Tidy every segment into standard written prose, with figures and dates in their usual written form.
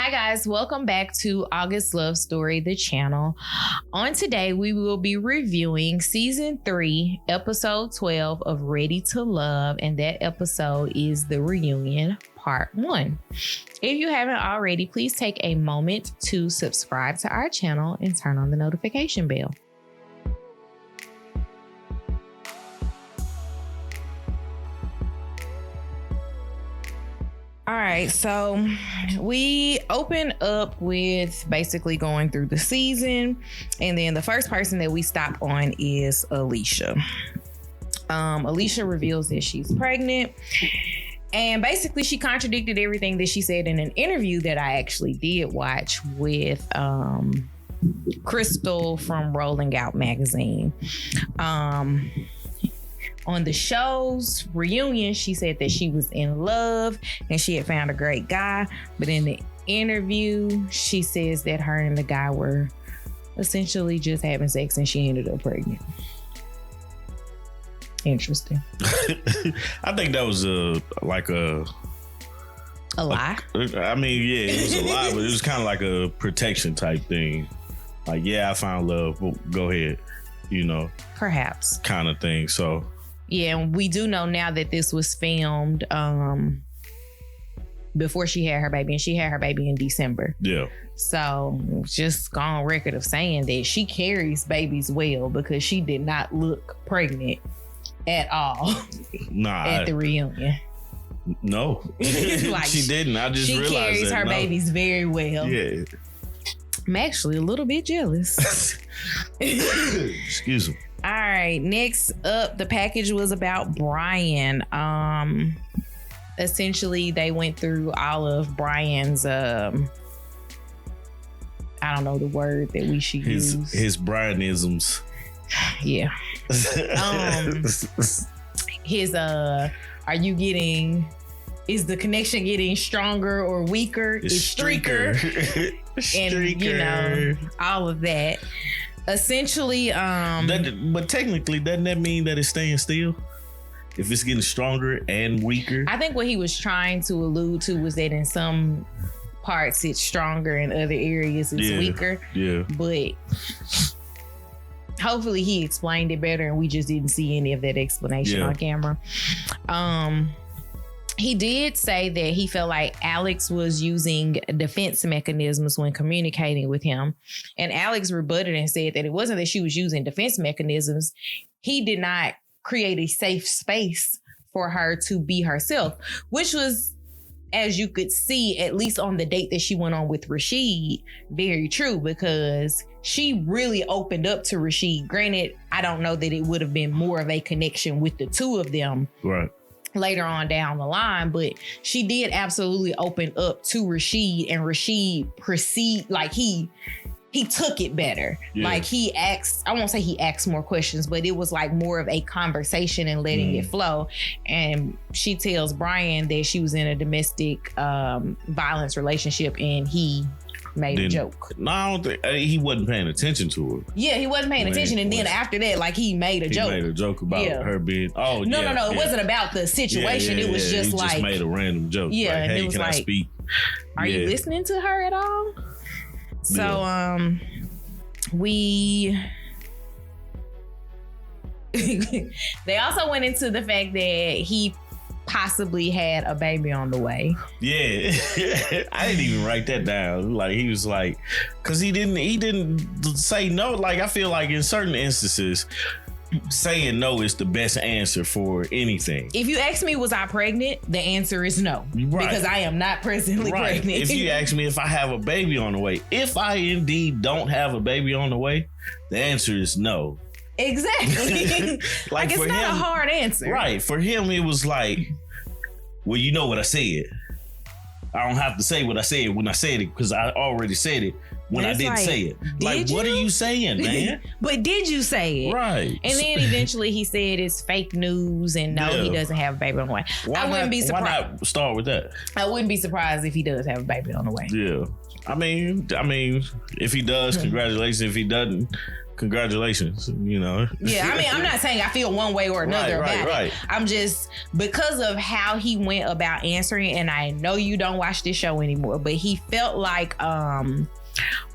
Hi guys, welcome back to August Love Story, the channel. On today, we will be reviewing season 3, episode 12 of Ready to Love, and that episode is the reunion part 1. If you haven't already, please take a moment to subscribe to our channel and turn on the notification bell. All right, so we open up with basically going through the season, and then the first person that we stop on is Alicia. Alicia reveals that she's pregnant, and basically she contradicted everything that she said in an interview that I actually did watch with Crystal from Rolling Out magazine. On the show's reunion, she said that she was in love and she had found a great guy. But in the interview, she says that her and the guy were essentially just having sex and she ended up pregnant. Interesting. I think that was a lie. I mean, yeah, it was a lie, but it was kind of like a protection type thing. Like, yeah, I found love. Well, go ahead, you know. Perhaps. Kind of thing. So. Yeah, and we do know now that this was filmed before she had her baby, and she had her baby in December. Yeah. So just go on record of saying that she carries babies well because she did not look pregnant at all at the reunion. No, like she didn't. I just realized she carries her babies very well. Yeah. I'm actually a little bit jealous. Excuse me. All right, next up, the package was about Brian. Essentially, they went through all of Brian's, I don't know the word that we should use. His Brianisms. Yeah. His, is the connection getting stronger or weaker? It's streaker. And, you know, all of that. Essentially, but technically, doesn't that mean that it's staying still? If it's getting stronger and weaker? I think what he was trying to allude to was that in some parts it's stronger, in other areas it's weaker. Yeah. But hopefully he explained it better and we just didn't see any of that explanation on camera. He did say that he felt like Alex was using defense mechanisms when communicating with him. And Alex rebutted and said that it wasn't that she was using defense mechanisms. He did not create a safe space for her to be herself, which was, as you could see, at least on the date that she went on with Rashid, very true, because she really opened up to Rashid. Granted, I don't know that it would have been more of a connection with the two of them. Right. Later on down the line, but she did absolutely open up to Rashid, and Rashid he took it better. Yeah. Like he asked, I won't say he asked more questions, but it was like more of a conversation and letting it flow. And she tells Brian that she was in a domestic violence relationship and he made a joke. No, I don't think he wasn't paying attention to her. Yeah, he wasn't paying attention, and then after that, like he made a joke. He made a joke about her being. Oh, no, it wasn't about the situation. It was just he just made a random joke. Yeah, like, and hey, it was can like, I speak? Are you listening to her at all? So, they also went into the fact that he possibly had a baby on the way. Yeah. I didn't even write that down. Like he was like, cause he didn't say no. Like I feel like in certain instances, saying no is the best answer for anything. If you ask me, was I pregnant? The answer is no. Right. Because I am not presently pregnant. If you ask me if I have a baby on the way, if I indeed don't have a baby on the way, the answer is no. Exactly. like it's not a hard answer. Right. For him, it was like, well, you know what I said. I don't have to say what I said when I said it because I already said it when I didn't say it. Like, what are you saying, man? But did you say it? Right. And then eventually he said it's fake news and no, he doesn't have a baby on the way. I wouldn't be surprised. Why not start with that? I wouldn't be surprised if he does have a baby on the way. Yeah. I mean, if he does, congratulations. If he doesn't, congratulations, you know. Yeah, I mean, I'm not saying I feel one way or another about it. I'm just, because of how he went about answering, and I know you don't watch this show anymore, but he felt like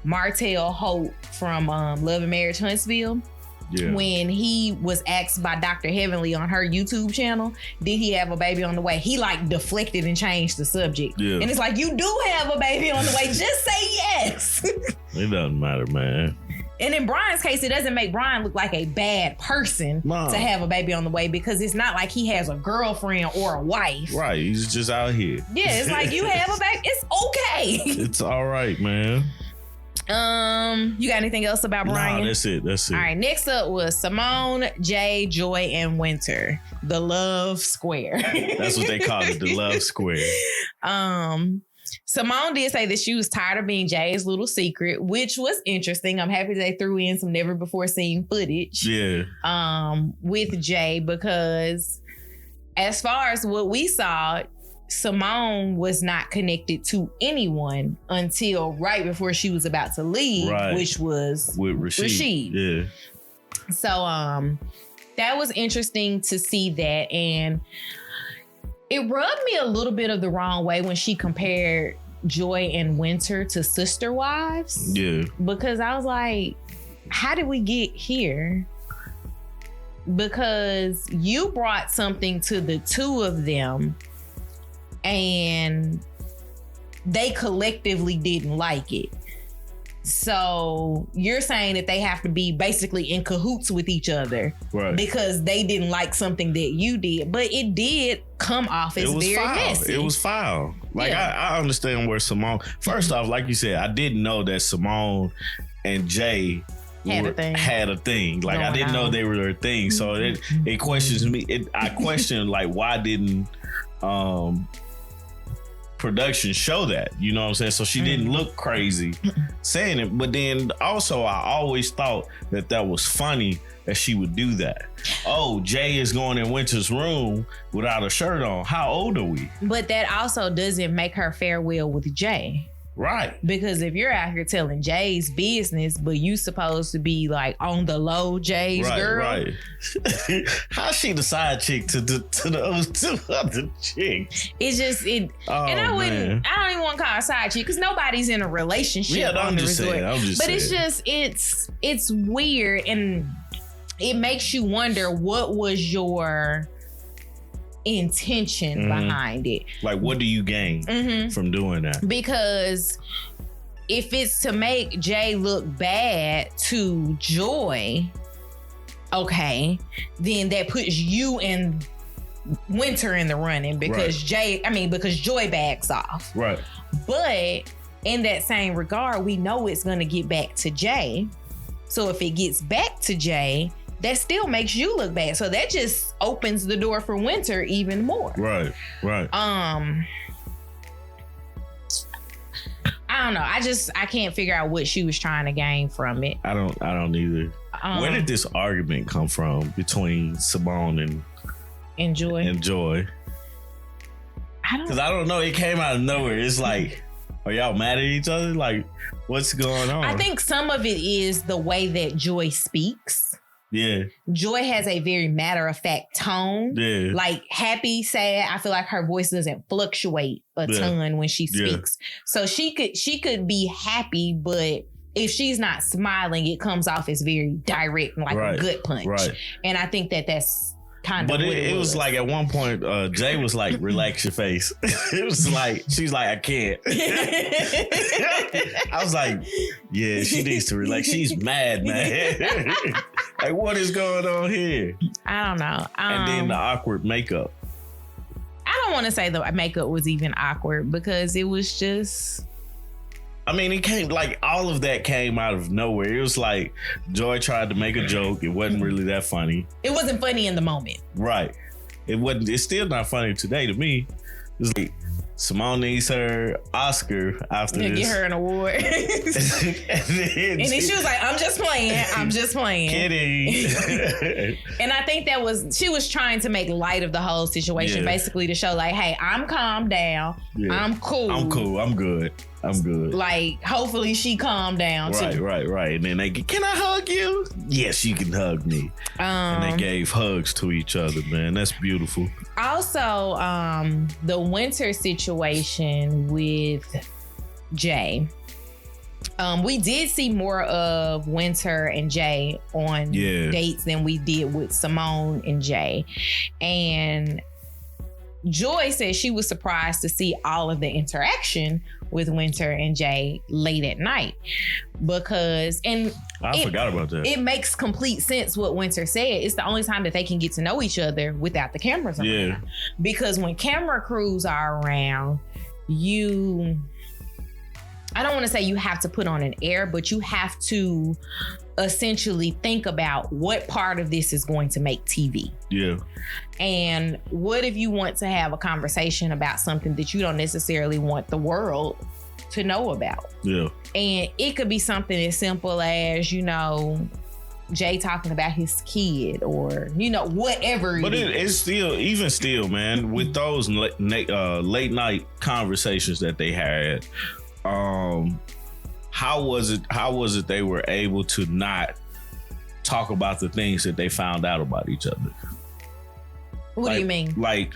Martell Holt from Love and Marriage Huntsville. Yeah. When he was asked by Dr. Heavenly on her YouTube channel, did he have a baby on the way? He like deflected and changed the subject. Yeah. And it's like, you do have a baby on the way. Just say yes. It doesn't matter, man. And in Brian's case, it doesn't make Brian look like a bad person to have a baby on the way, because it's not like he has a girlfriend or a wife. Right. He's just out here. Yeah. It's like, you have a baby. It's okay. It's all right, man. You got anything else about Brian? No, that's it. All right, next up was Symone, Jay, Joy, and Winter. The Love Square. That's what they call it, the Love Square. Symone did say that she was tired of being Jay's little secret, which was interesting. I'm happy they threw in some never before seen footage. Yeah. With Jay, because as far as what we saw, Symone was not connected to anyone until right before she was about to leave, which was with Rashid. Yeah. So that was interesting to see that, and it rubbed me a little bit of the wrong way when she compared Joy and Winter to sister wives. Yeah. Because I was like, how did we get here? Because you brought something to the two of them and they collectively didn't like it. So you're saying that they have to be basically in cahoots with each other, right? Because they didn't like something that you did, but it did come off as very messy. It was foul. Like, yeah. I understand where Symone. First off, like you said, I didn't know that Symone and Jay had a thing. Like, I didn't know they were a thing. So it questions me. I question, like, why didn't production show that, you know what I'm saying? So she didn't look crazy saying it. But then also, I always thought that was funny that she would do that. Oh, Jay is going in Winter's room without a shirt on. How old are we? But that also doesn't make her farewell with Jay. Right. Because if you're out here telling Jay's business, but you supposed to be like on the low Jay's girl. Right. How's she the side chick to those two other chicks? It's just and I don't even want to call her a side chick because nobody's in a relationship on the resort. But it's weird, and it makes you wonder what was your intention behind it. Like, what do you gain from doing that? Because if it's to make Jay look bad to Joy, okay, then that puts you and Winter in the running because because Joy backs off. Right. But in that same regard, we know it's going to get back to Jay. So if it gets back to Jay, that still makes you look bad. So that just opens the door for Winter even more. Right. I don't know. I can't figure out what she was trying to gain from it. I don't either. Where did this argument come from between Symone and Joy? Because I don't know. It came out of nowhere. It's like, are y'all mad at each other? Like, what's going on? I think some of it is the way that Joy speaks. Yeah. Joy has a very matter-of-fact tone. Yeah. Like happy, sad. I feel like her voice doesn't fluctuate a ton when she speaks. Yeah. So she could be happy, but if she's not smiling, it comes off as very direct and like a gut punch. Right. And I think that's kind of. But it was like at one point, Jay was like, "Relax your face." It was like she's like, "I can't." I was like, "Yeah, she needs to relax. She's mad, man." Like, what is going on here? I don't know. And then the awkward makeup. I don't want to say the makeup was even awkward because it was just. I mean, it came like all of that came out of nowhere. It was like Joy tried to make a joke. It wasn't really that funny. It wasn't funny in the moment. Right. It wasn't. It's still not funny today to me. It's like Symone needs her Oscar after this. Get her an award. and then she was like, I'm just playing. Kidding. And I think she was trying to make light of the whole situation, basically to show like, hey, I'm calmed down. Yeah. I'm cool. I'm good. I'm good. Like, hopefully she calmed down too. Right. And then they get, can I hug you? Yes, you can hug me. And they gave hugs to each other, man. That's beautiful. Also, the winter situation with Jay. We did see more of Winter and Jay on dates than we did with Symone and Jay. And Joy said she was surprised to see all of the interaction with Winter and Jay late at night because I forgot about that. It makes complete sense what Winter said. It's the only time that they can get to know each other without the cameras around. Yeah. Because when camera crews are around, I don't want to say you have to put on an air, but you have to essentially think about what part of this is going to make TV. Yeah. And what if you want to have a conversation about something that you don't necessarily want the world to know about? Yeah. And it could be something as simple as, Jay talking about his kid or, whatever. But it's still, man, with those late night conversations that they had, how was it they were able to not talk about the things that they found out about each other? What do you mean? Like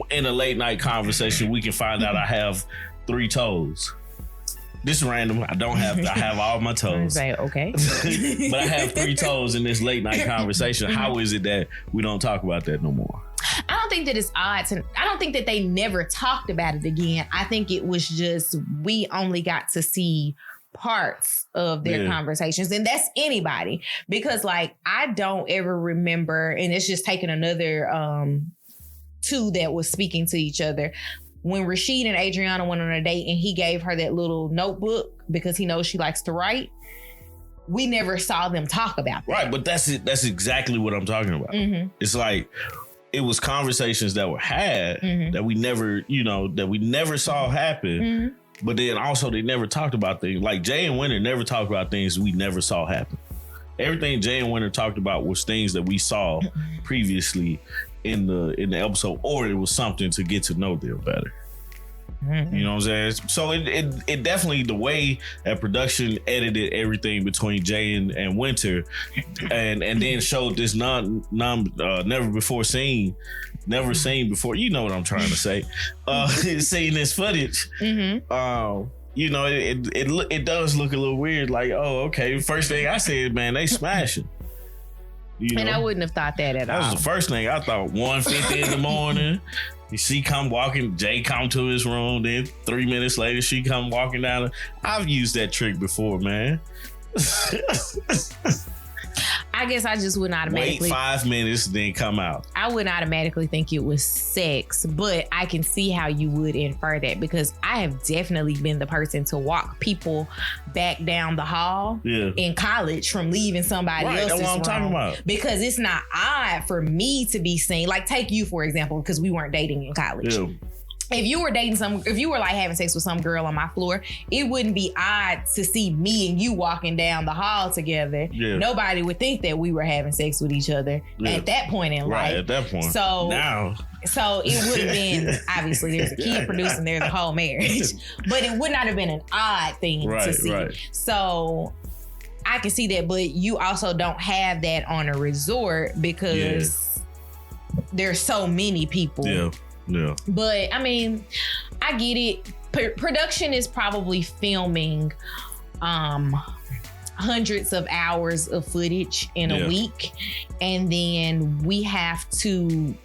in a late night conversation, we can find out I have 3 toes. This is random. I have all my toes. Say, okay. But I have 3 toes in this late night conversation. How is it that we don't talk about that no more? I don't think that it's odd. I don't think that they never talked about it again. I think it was just we only got to see parts of their conversations. And that's anybody. Because I don't ever remember, and it's just taking another two that was speaking to each other. When Rashid and Adriana went on a date and he gave her that little notebook because he knows she likes to write, we never saw them talk about that. Right, but that's it. That's exactly what I'm talking about. Mm-hmm. It's like it was conversations that were had that we never saw happen. Mm-hmm. But then also they never talked about things. Like Jay and Winter never talked about things we never saw happen. Everything Jay and Winter talked about was things that we saw previously in the episode, or it was something to get to know them better. Mm-hmm. You know what I'm saying? So it definitely, the way that production edited everything between Jay and Winter, and then showed this never seen before. You know what I'm trying to say? Seeing this footage. Mm-hmm. It does look a little weird. Like, oh, okay. First thing I said, man, they smashing. And I wouldn't have thought that at all. That was the first thing I thought. 1:50 in the morning. She come walking, Jay come to his room, then 3 minutes later, she come walking down. I've used that trick before, man. I guess I just wouldn't automatically... Wait 5 minutes, then come out. I wouldn't automatically think it was sex, but I can see how you would infer that because I have definitely been the person to walk people back down the hall in college from leaving somebody else's room. That's what I'm talking about. Because it's not odd for me to be seen. Like, take you, for example, because we weren't dating in college. Yeah. If you were having sex with some girl on my floor, it wouldn't be odd to see me and you walking down the hall together. Yeah. Nobody would think that we were having sex with each other at that point in life. Right, at that point. So it would have been, obviously there's a kid producing, there's a whole marriage, but it would not have been an odd thing to see. Right. So I can see that, but you also don't have that on a resort because there's so many people. Yeah. Yeah. But I mean, I get it. Production is probably filming hundreds of hours of footage in a week. And then we have to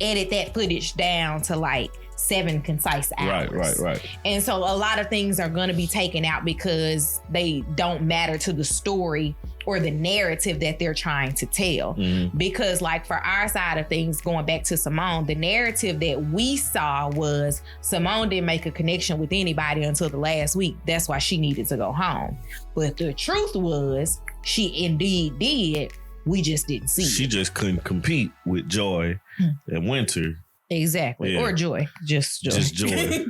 edit that footage down to 7 concise hours. Right. And so a lot of things are going to be taken out because they don't matter to the story or the narrative that they're trying to tell. Mm-hmm. Because for our side of things, going back to Symone, the narrative that we saw was Symone didn't make a connection with anybody until the last week. That's why she needed to go home. But the truth was she indeed did. We just didn't see She just couldn't compete with Joy and Winter. Exactly. Yeah. Or Joy. Just Joy. Just Joy.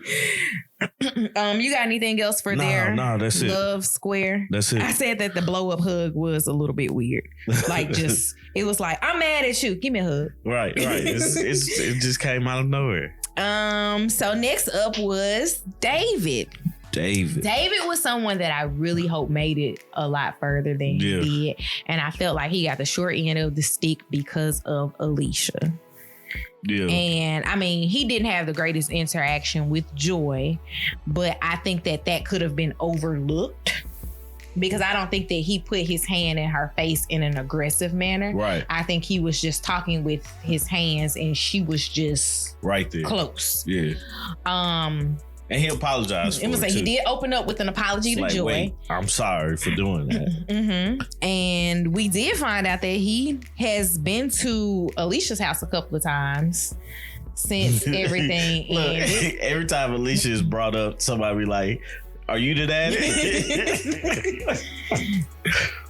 You got anything else for their that's love square? That's it. I said that the blow up hug was a little bit weird. It was I'm mad at you. Give me a hug. Right. It just came out of nowhere. So next up was David. David was someone that I really hope made it a lot further than he did. And I felt like he got the short end of the stick because of Alicia. Yeah. And I mean, he didn't have the greatest interaction with Joy, but I think that could have been overlooked because I don't think that he put his hand in her face in an aggressive manner. Right. I think he was just talking with his hands and she was just right there. Close. Yeah. And he apologized for it too. He did open up with an apology to Joy. Wait, I'm sorry for doing that. Mm-hmm. And we did find out that he has been to Alicia's house a couple of times since everything ended. Every time Alicia is brought up, somebody be like, are you the daddy?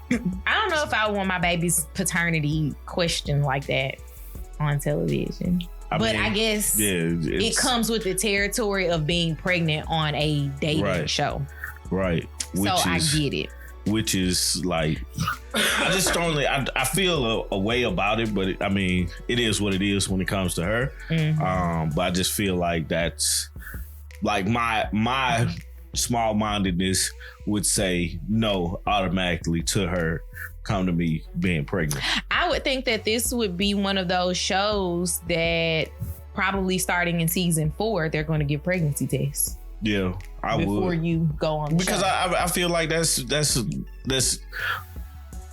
I don't know if I want my baby's paternity questioned like that on television. I guess it comes with the territory of being pregnant on a dating show. Right. I get it. Which is like, I feel a way about it, but it is what it is when it comes to her. Mm-hmm. But I just feel like that's like my small-mindedness would say no automatically to her come to me being pregnant. I would think that this would be one of those shows that probably starting in season 4, they're going to give pregnancy tests. Yeah, I would. Before you go on the because show. I feel like that's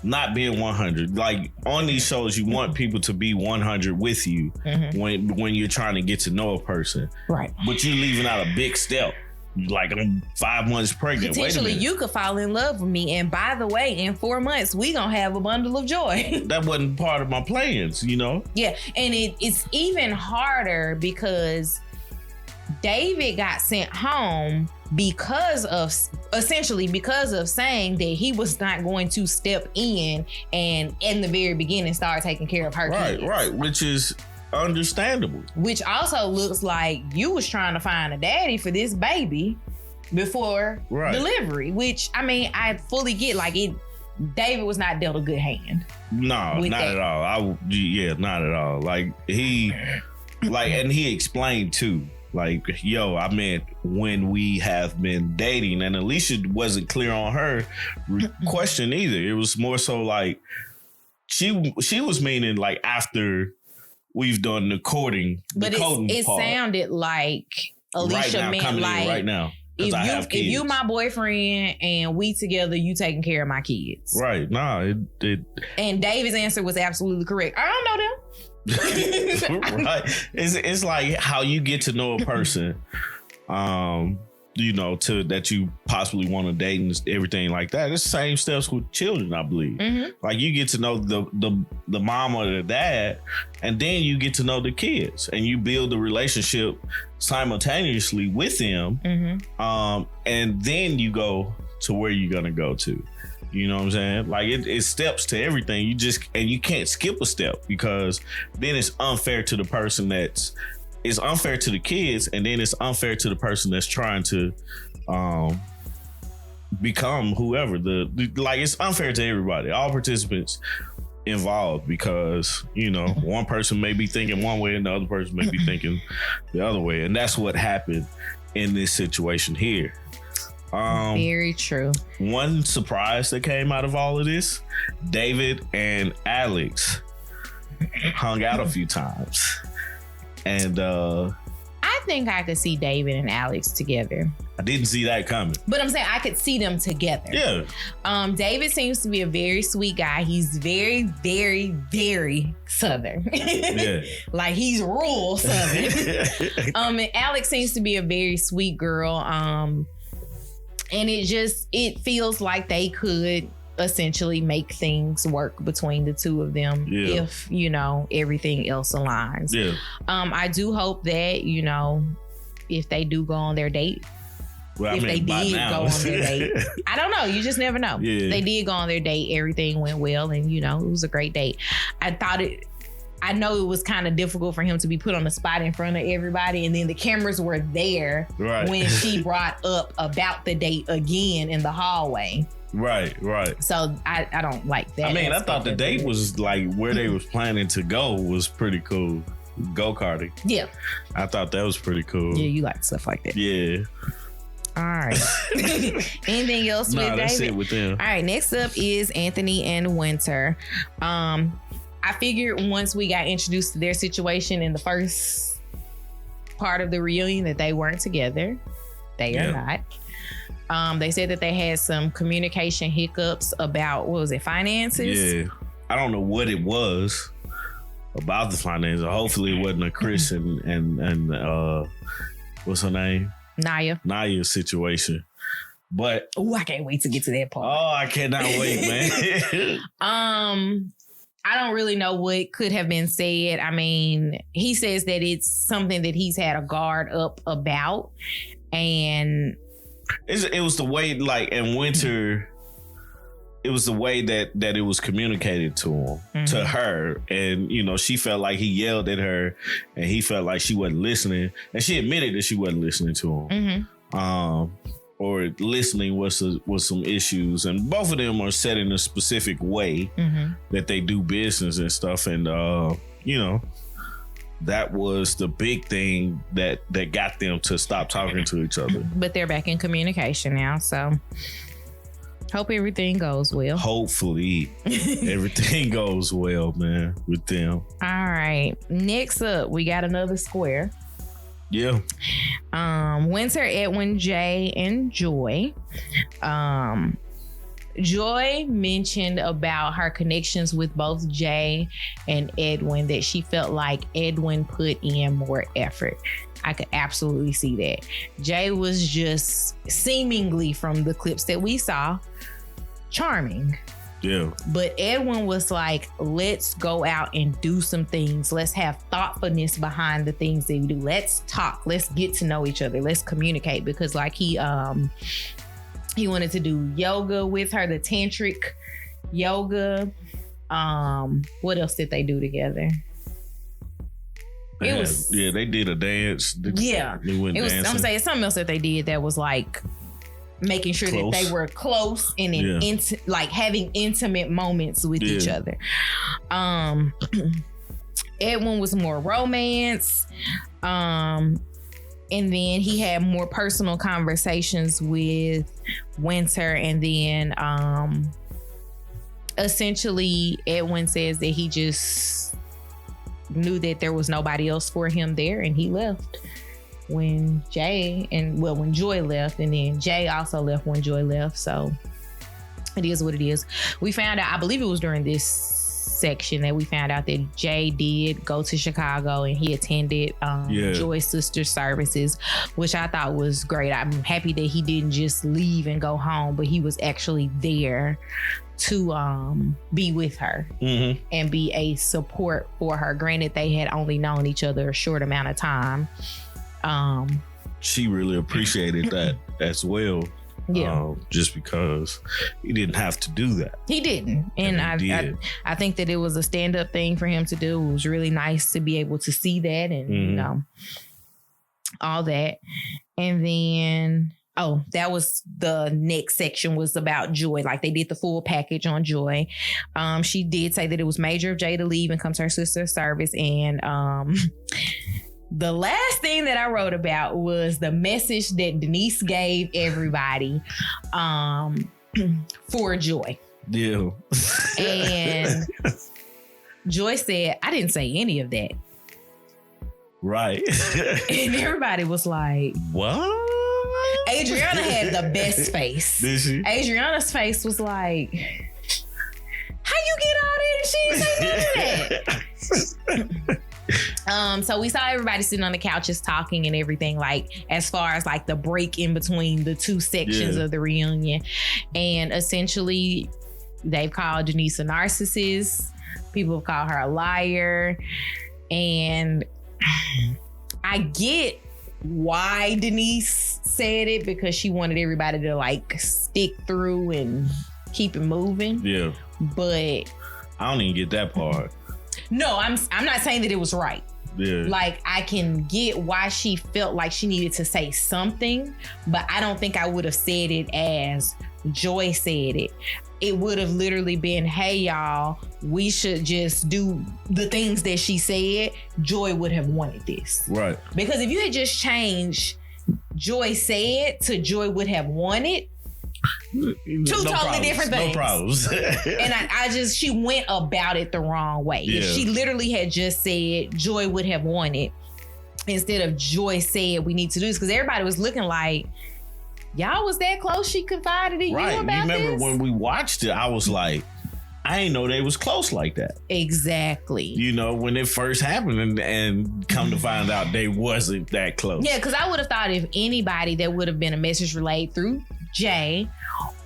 not being 100. Like on these shows, you want people to be 100 with you when you're trying to get to know a person. Right. But you're leaving out a big step. Like I'm 5 months pregnant. Potentially you could fall in love with me. And by the way, in 4 months, we gonna have a bundle of joy. That wasn't part of my plans, you know? Yeah. And it's even harder because David got sent home because of saying that he was not going to step in and in the very beginning start taking care of her kids. Right. Which is understandable. Which also looks like you was trying to find a daddy for this baby before delivery, which I fully get. Like David was not dealt a good hand. No, not at all. Not at all. Like he and he explained too. Like, yo, I meant when we have been dating, and Alicia wasn't clear on her question either. It was more so like she was meaning like after we've done the courting, but it sounded like Alicia meant like right now. If you my boyfriend and we together, you taking care of my kids. Right. Nah, it and David's answer was absolutely correct. I don't know them. Right. It's like how you get to know a person, that you possibly want to date and everything like that. It's the same steps with children, I believe. Mm-hmm. Like you get to know the mom or the dad, and then you get to know the kids, and you build a relationship simultaneously with them. Mm-hmm. And then you go to where you're gonna go to. You know what I'm saying? Like it steps to everything. You can't skip a step because then it's unfair to the person it's unfair to the kids, and then it's unfair to the person that's trying to become whoever. It's unfair to everybody, all participants involved, because one person may be thinking one way and the other person may be thinking the other way, and that's what happened in this situation here. Very true. One surprise that came out of all of this: David and Alex hung out a few times. And I think I could see David and Alex together. I didn't see that coming. But I'm saying I could see them together. Yeah. David seems to be a very sweet guy. He's very, very, very Southern. Yeah. Like he's rural Southern. And Alex seems to be a very sweet girl. And it feels like they could essentially make things work between the two of them if everything else aligns. I do hope that if they do go on their date, they did go on their date, I don't know, you just never know. They did go on their date, everything went well, and it was a great date. I know it was kind of difficult for him to be put on the spot in front of everybody, and then the cameras were there when she brought up about the date again in the hallway. Right. So I don't like that. I thought the date was like where they was planning to go was pretty cool. go-karting. Yeah. I thought that was pretty cool. Yeah, you like stuff like that. Yeah. All right. Anything else with David? That's it with them. All right, next up is Anthony and Winter. I figured once we got introduced to their situation in the first part of the reunion that they weren't together. They are not. They said that they had some communication hiccups about, what was it, finances? Yeah. I don't know what it was about the finances. Hopefully it wasn't a Chris and what's her name? Naya's situation. But I can't wait to get to that part. Oh, I cannot wait, man. I don't really know what could have been said. I mean, he says that it's something that he's had a guard up about, and it was the way, like, in Winter, it was the way that it was communicated to him, to her, and you know, she felt like he yelled at her, and he felt like she wasn't listening, and she admitted that she wasn't listening to him. Or listening was some issues, and both of them are set in a specific way that they do business and stuff, and you know, that was the big thing that got them to stop talking to each other. But they're back in communication now, so hope everything goes well. Hopefully everything goes well, man, with them. All right, next up we got another square. Yeah. Winter, Edwin J, and Joy. Joy mentioned about her connections with both Jay and Edwin, that she felt like Edwin put in more effort. I could absolutely see that. Jay was just seemingly, from the clips that we saw, charming. Yeah. But Edwin was like, let's go out and do some things. Let's have thoughtfulness behind the things that we do. Let's talk. Let's get to know each other. Let's communicate. Because like he wanted to do yoga with her, the tantric yoga. What else did they do together? They did a dance. They went dancing. I'm saying something else that they did that was like making sure that they were close and like having intimate moments with each other. Edwin was more romance. And then he had more personal conversations with Winter. And then essentially Edwin says that he just knew that there was nobody else for him there, and he left when Joy left, and then Jay also left when Joy left. So it is what it is. We found out, I believe it was during this section, that we found out that Jay did go to Chicago and he attended Joy's sister's services, which I thought was great. I'm happy that he didn't just leave and go home, but he was actually there to be with her and be a support for her. Granted, they had only known each other a short amount of time. She really appreciated that as well. Yeah. Just because he didn't have to do that. He didn't. And I think that it was a stand-up thing for him to do. It was really nice to be able to see that and, you know, all that. And then, that was the next section was about Joy. Like they did the full package on Joy. She did say that it was major of Jay to leave and come to her sister's service. And, the last thing that I wrote about was the message that Denise gave everybody for Joy. Yeah. And Joy said, I didn't say any of that. Right. And everybody was like, what? Adriana had the best face. Did she? Adriana's face was like, how you get all that and she didn't say none of that? So we saw everybody sitting on the couches talking and everything, like as far as like the break in between the two sections of the reunion. And essentially they've called Denise a narcissist. People have called her a liar. And I get why Denise said it, because she wanted everybody to like stick through and keep it moving. Yeah. But I don't even get that part. No, I'm not saying that it was right. Yeah. Like I can get why she felt like she needed to say something, but I don't think I would have said it as Joy said it, it would have literally been, hey, y'all, we should just do the things that she said. Joy would have wanted this. Right. Because if you had just changed Joy said to Joy would have wanted, two totally different things. No problems. And she went about it the wrong way. Yeah. If she literally had just said Joy would have wanted, instead of Joy said we need to do this, because everybody was looking like, y'all was that close she confided in you about this? Remember when we watched it, I was like, I ain't know they was close like that. Exactly. You know, when it first happened and come to find out they wasn't that close. Yeah, because I would have thought if anybody, there would have been a message relayed through Jay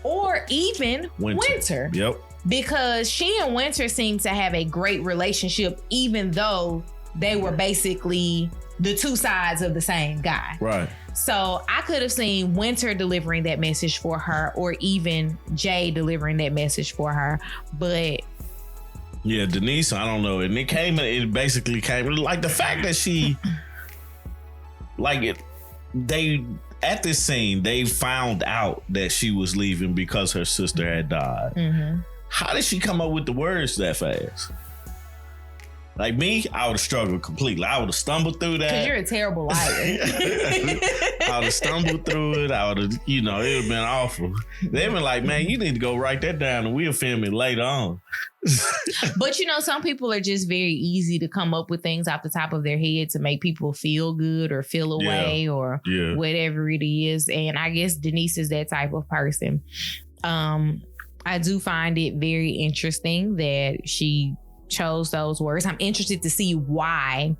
or even Winter. Yep. Because she and Winter seem to have a great relationship, even though they were basically the two sides of the same guy. Right. So I could have seen Winter delivering that message for her, or even Jay delivering that message for her. But yeah, Denise, I don't know. And it basically came like the fact that she at this scene, they found out that she was leaving because her sister had died. Mm-hmm. How did she come up with the words that fast? Like me, I would have struggled completely. I would have stumbled through that. Because you're a terrible liar. I would have stumbled through it. I would have, it would have been awful. They'd been like, man, you need to go write that down and we'll film it later on. But some people are just very easy to come up with things off the top of their head to make people feel good or feel away or whatever it is. And I guess Denise is that type of person. I do find it very interesting that she chose those words. I'm interested to see why,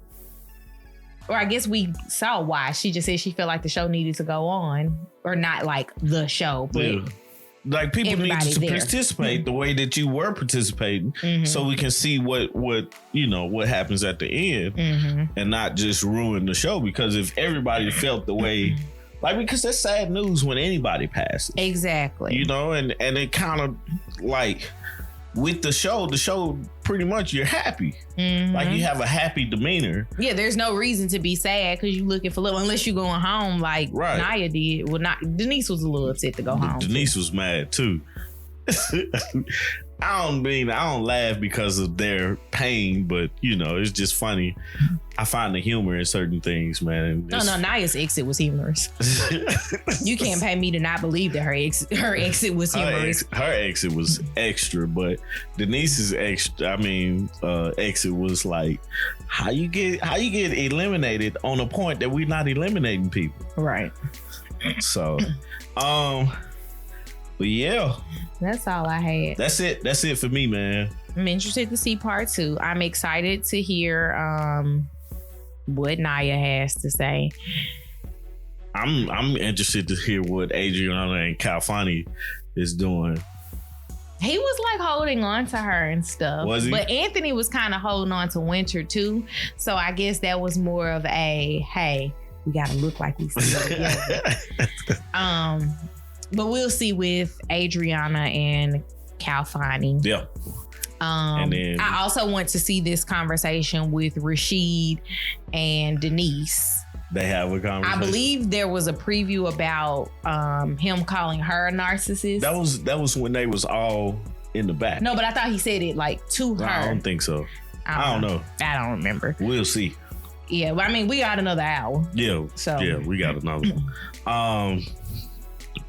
or I guess we saw why. She just said she felt like the show needed to go on, or not like the show, but like people need to participate the way that you were participating, so we can see what happens at the end, and not just ruin the show. Because if everybody felt the way, because that's sad news when anybody passes. Exactly. And it kind of like with the show pretty much you're happy. Like you have a happy demeanor. Yeah, there's no reason to be sad because you're looking for love unless you're going home like Naya did. Well, Denise was a little upset to go home. Denise was mad too. I don't laugh because of their pain, but it's just funny. I find the humor in certain things, man. No, Naya's exit was humorous. You can't pay me to not believe that her exit was humorous. Her exit was extra, but Denise's exit was like, how you get eliminated on a point that we're not eliminating people, right? So, but yeah, that's all I had. That's it for me, man. I'm interested to see part 2. I'm excited to hear what Naya has to say. I'm interested to hear what Adriana and Calfani is doing. He was like holding on to her and stuff. Was he? But Anthony was kind of holding on to Winter too. So I guess that was more of a, hey, we gotta look like we still together. But we'll see with Adriana and Calfani. Yeah. And then I also want to see this conversation with Rashid and Denise. They have a conversation. I believe there was a preview about him calling her a narcissist. That was when they was all in the back. No, but I thought he said it like to her. I don't think so. I don't know. I don't remember. We'll see. Yeah, well, we got another hour. Yeah. So yeah, we got another one.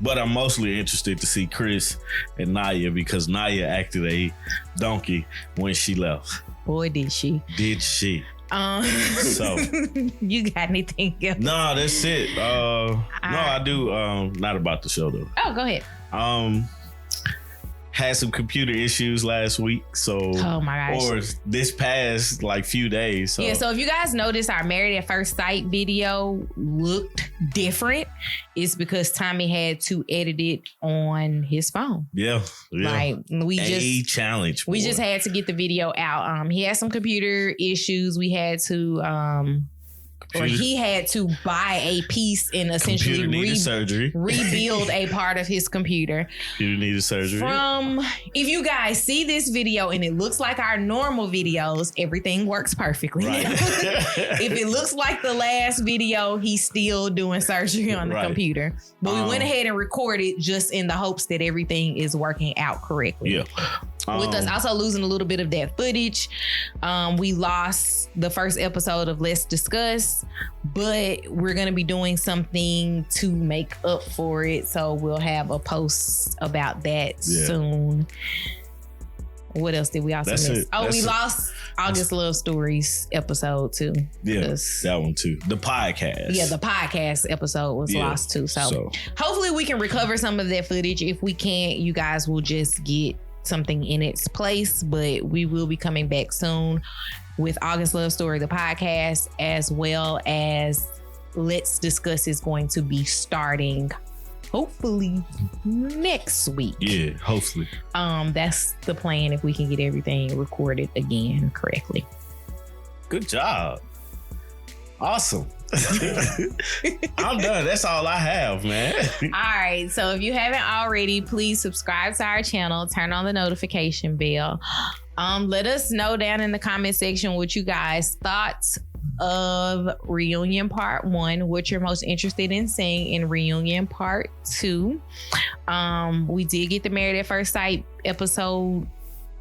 But I'm mostly interested to see Chris and Naya because Naya acted a donkey when she left. Boy, did she. Did she. So you got anything else? No, that's it. No, I do. Not about the show though. Oh, go ahead. Had some computer issues last week, so oh my gosh, or this past few days. So. Yeah, so if you guys notice our Married at First Sight video looked different, it's because Tommy had to edit it on his phone. Yeah. Like we just had to get the video out. He had some computer issues. We had to or he had to buy a piece and essentially rebuild a part of his computer. Computer needed surgery. If you guys see this video and it looks like our normal videos, everything works perfectly. Right. If it looks like the last video, he's still doing surgery on the computer. But we went ahead and recorded just in the hopes that everything is working out correctly. Yeah. With us also losing a little bit of that footage. We lost the first episode of Let's Discuss, but we're going to be doing something to make up for it. So we'll have a post about that soon. What else did we also miss? We lost August Love Stories episode too. Yeah, that one too. The podcast. Yeah, the podcast episode was lost too. So hopefully we can recover some of that footage. If we can't, you guys will just get something in its place, but we will be coming back soon with August Love Story, the podcast, as well as Let's Discuss is going to be starting hopefully next week. Yeah, hopefully. That's the plan if we can get everything recorded again correctly. Good job. Awesome. I'm done. That's all I have, man. All right. So if you haven't already, please subscribe to our channel. Turn on the notification bell. Let us know down in the comment section what you guys thought of Reunion Part 1, what you're most interested in seeing in Reunion Part 2. We did get the Married at First Sight episode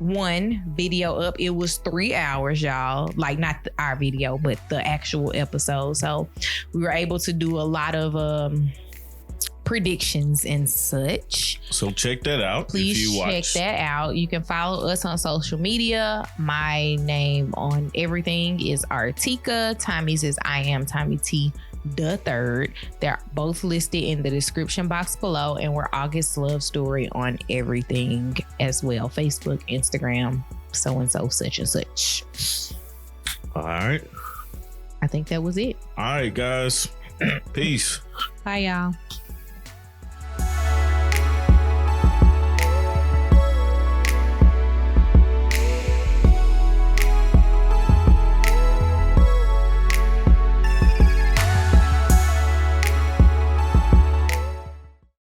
1 video up. It was 3 hours, y'all. Like not our video, but the actual episode. So we were able to do a lot of predictions and such. So check that out. Please check that out. You can follow us on social media. My name on everything is Artieka. Tommy's is I am Tommy T the Third. They're both listed in the description box below, and we're August Love Story on everything as well. Facebook, Instagram, so and so, such and such. All right. I think that was it. All right, guys. Peace. Bye, y'all.